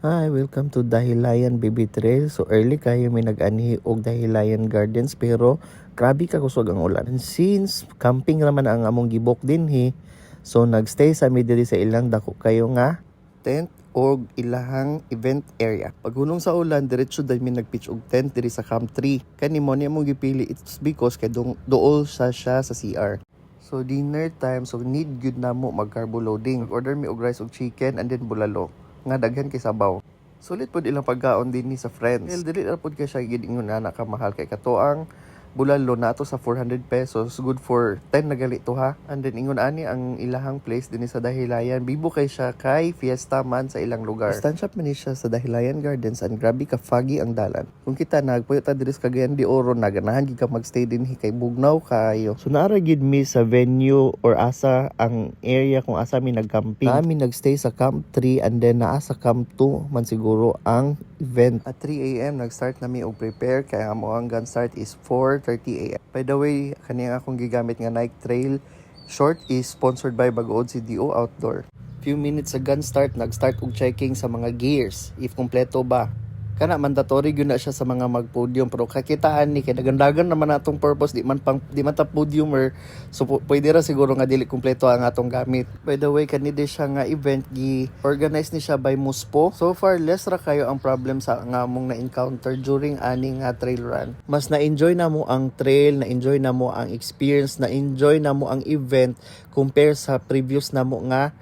Hi, welcome to Dahilayan Baby Trail. So early kayo may nag-anhi og Dahilayan Gardens pero grabe ka kusog ang ulan. And since camping naman ang among gibok dinhi, so nagstay sa diri sa ilang dako kayo nga tent o ilahang event area. Paghunong sa ulan, diretso dahil may nagpitch og tent diri sa Camp 3. Kani mo niya mong gipili, it's because kay dool siya sa CR. So dinner time, so need good na mo mag-carbo loading. Order mi og rice og chicken and then bulalo nga daghan kay sabaw. Sulit pod ilang pagkaon din ni sa friends. Well, dili ra pod kay siya gid ingon na kamahal kay katuang bulalo na ato sa 400 pesos, good for 10 na gali to ha. And then ingon ani ang ilahang place din sa Dahilayan. Bibo kay siya kay fiesta man sa ilang lugar. Stand shop man ni siya sa Dahilayan Gardens and grabe ka foggy ang dalan. Kung kita nagpuyo ta diri sa Cagayan de Oro, naganahan gid ka magstay din kay bugnaw kayo. So naara gid mi sa venue or asa ang area kung asa mi nagcamping. Nami nagstay sa Camp 3 and then naa sa Camp 2 man siguro ang event. At 3 AM nag-start nami og prepare kay amo ang gun start is 4:30 AM. By the way, kaniyang akong gigamit nga Nike Trail short is sponsored by Bagood CDO Outdoor. Few minutes sa gun start, nag-start og checking sa mga gears if kompleto ba. Kana mandatory gyud na siya sa mga mag-podium pero kakitaan ni kay dagandagan naman natong purpose di man ta podiumer, so pwede ra siguro nga dili kumpleto ang atong gamit. By the way, kanidi siya nga event gi organize ni siya by Muspo. So far less ra kayo ang problem sa nga mong na-encounter during aning trail run. Mas na-enjoy na mo ang trail, na-enjoy na mo ang experience, na-enjoy na mo ang event compare sa previous na mo nga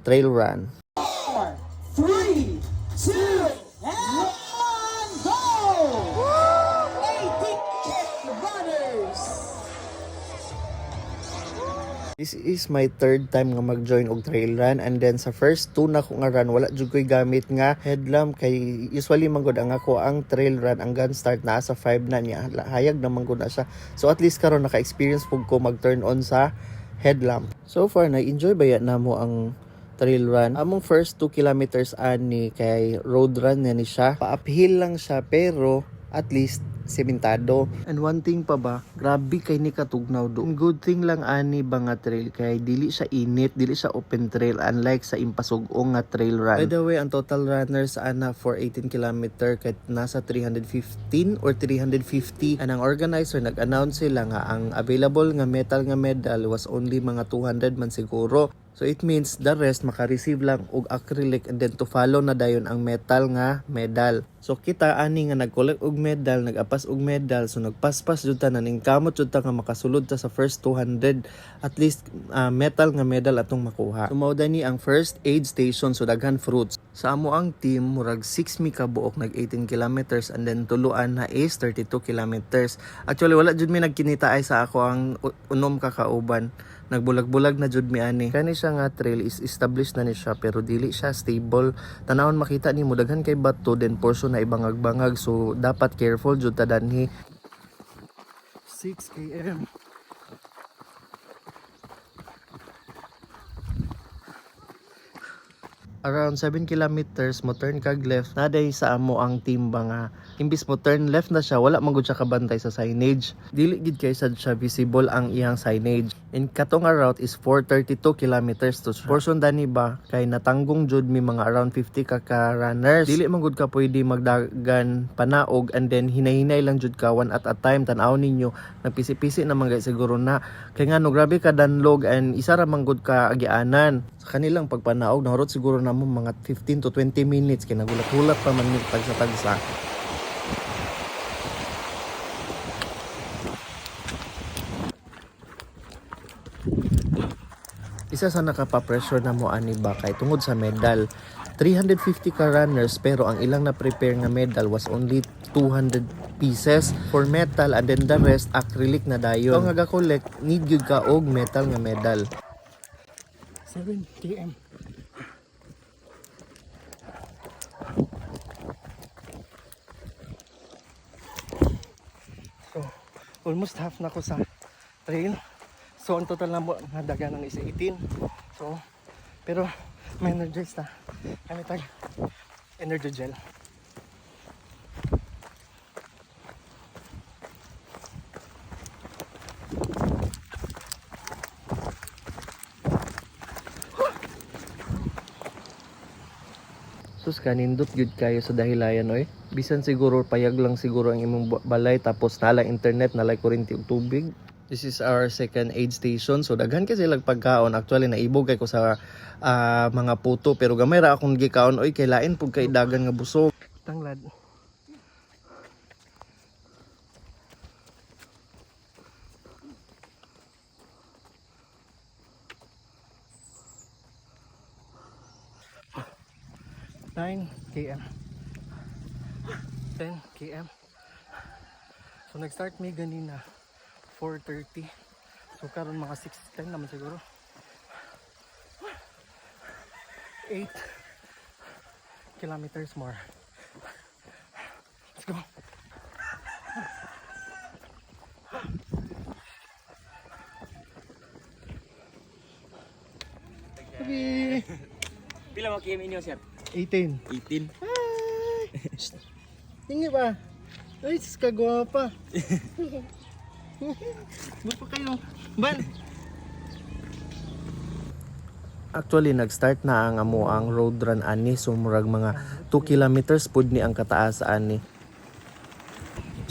trail run. 4, 3, 2, and 1, go! Woo! 18K runners! This is my third time nga mag-join og trail run and then sa first two na ko nga run wala jud ko'y gamit nga headlamp kay usually man gud ang ako ang trail run ang gun start na sa 5 na niya hayag naman gud na siya. So at least karon naka-experience pug ko mag-turn on sa headlamp. So far na-enjoy ba ya namo ang trail run? Among first 2 kilometers ani kay road run na ni siya. Pa-uphill lang siya pero at least sementado. And one thing pa ba, grabe kay ni katugnaw do. Good thing lang ani ba nga trail kay dili siya init, dili siya open trail unlike sa impasugong nga trail run. By the way, ang total runners ana for 18 kilometer kay nasa 315 or 350 and ang organizer nag-announce sila nga ang available nga metal nga medal was only mga 200 man siguro. So it means the rest maka-receive lang og acrylic and then to follow na dayon ang metal nga medal. So kita ani nga nag-collect og medal, nag-apas og medal, so nagpaspas jud ta naning kamot jud ta nga makasulod ta sa first 200 at least metal nga medal atong makuha. So mao ni ang first aid station, so daghan fruits. Sa amo ang team murag 6 mi ka buok nag 18 kilometers and then tuluan na is 32 kilometers. Actually wala jud mi nagkinita ay sa ako ang unom ka kauban. Nagbulag-bulag na jud mi ani. Kani siya nga trail is established na ni siya pero dili siya stable. Tanawon makita ni mo daghan kay bato then portion na ibangag-bangag, so dapat careful jud ta danhi. 6 km. Around 7 kilometers mo turn kag left naday sa amo ang team ba nga imbis mo turn left na siya wala man gud siya kabantay sa signage, dili gid kay sad siya visible ang iyang signage. And kato nga route is 432 kilometers to portion dani ba kay natanggong jud mi mga around 50 ka runners, dili man gud ka pwede magdagan panaog and then hinay-hinay lang jud ka one at a time. Tan-aw ninyo nagpisi-pisi na man siguro na kay ngano grabe ka danlog and isa ra man gud ka agianan sa kanilang pagpanaog. Nahurot siguro na mo mga 15 to 20 minutes kay nagulat-hulat pa man tagsa-tagsa. Isa sa nakapa-pressure na mo ani ba kay tungod sa medal. 350 ka runners pero ang ilang na-prepare nga medal was only 200 pieces for metal and then the rest acrylic na dayon. So nga ga-collect need gyud ka og metal nga medal. 7 km. So, almost half na ko sa trail. So, ang total na mo nga dagan ng is 18. So, pero may energize na. Kami tag energy gel. Bastos ka nindot gyud kayo sa dahilayan oy. Bisan siguro payag lang siguro ang imong balay tapos nala internet, nala kuryente ug tubig. This is our second aid station. So daghan kasi silang pagkaon. Actually naibog kay ko sa mga puto pero gamay ra akong gikaon oy kay lain pug kay dagan nga busog. Tanglad. Nine km. 10 km. So nag-start may ganina 4:30. So karon mga 6:10 naman siguro. 8 kilometers more. Let's go. Okay. Pila mo km inyo, sir? 18. 18. Hingi ba? Ay, sis kagwapa. Ba't pa kayo? Ban! Actually nag-start na ang amo ang road run ani sumurag mga 2 kilometers pud ni ang kataas ani.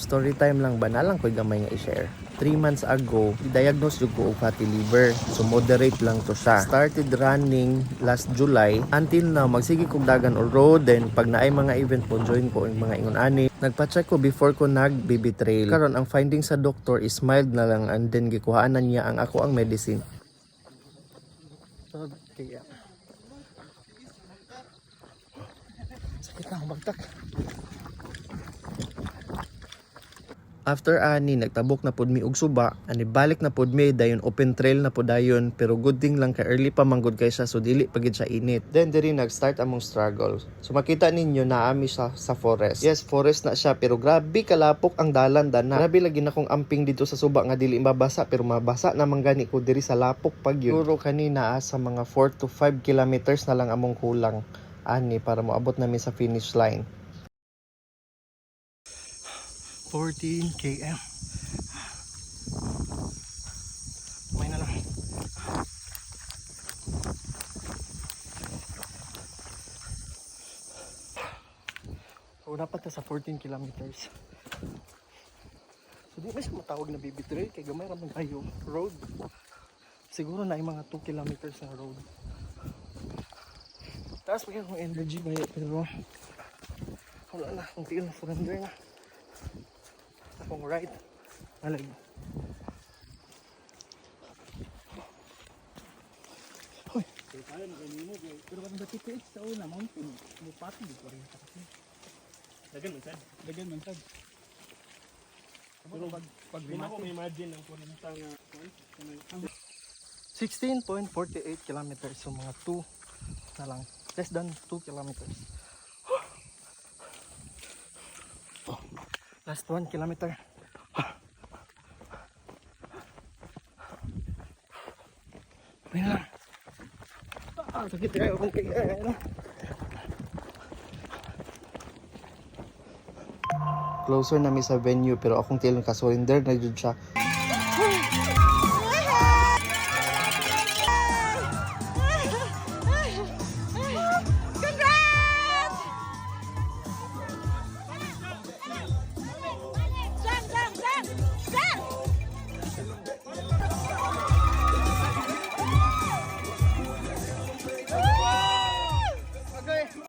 Story time lang ba na lang ko'y gamay nga i-share. 3 months ago, i-diagnose jud ko og fatty liver. So moderate lang to siya. Started running last July until now magsige kog dagan or road, then pag naay mga event po join ko ang mga ingon ani. Nagpa-check ko before ko nag-baby trail. Karon ang finding sa doctor is mild na lang and then gikuhaanan niya ang ako ang medicine. So, kaya. Sakit na akong bagtak. After ani nagtabok na pud mi og suba, ani balik na pud mi dayon open trail na pud dayon pero good thing lang ka early pa manggod kay siya so dili pagid siya init. Then diri nag-start among struggle. So makita ninyo na ami sa forest. Yes, forest na siya pero grabe kalapok ang dalan dana. Grabe lagi na kong amping dito sa suba nga dili mabasa pero mabasa naman gani ko diri sa lapok pag yun. Siguro kanina sa mga 4 to 5 kilometers na lang among kulang ani para moabot namin sa finish line. 14 km. May na lang. So dapat ka sa 14 kilometers. So di ba siya matawag na baby trail kay gamay ramang kayo road. Siguro na yung mga 2 kilometers na road. Tapos pagka kong energy ba pero wala na, kung tigil na surrender na. Akong right, nalag. Hoy. Pero kung ba tipid sa una, mountain, mupati dito rin sa kasi. Dagan man sad. Pero pag ko may imagine ang kurinta nga 16.48 kilometers, so mga 2 na lang, less than 2 kilometers. Last 1 kilometer. Ayun na lang. Sakit kayo kung kaya. Closer na mi sa venue pero akong tilong ka-surrender na jud siya.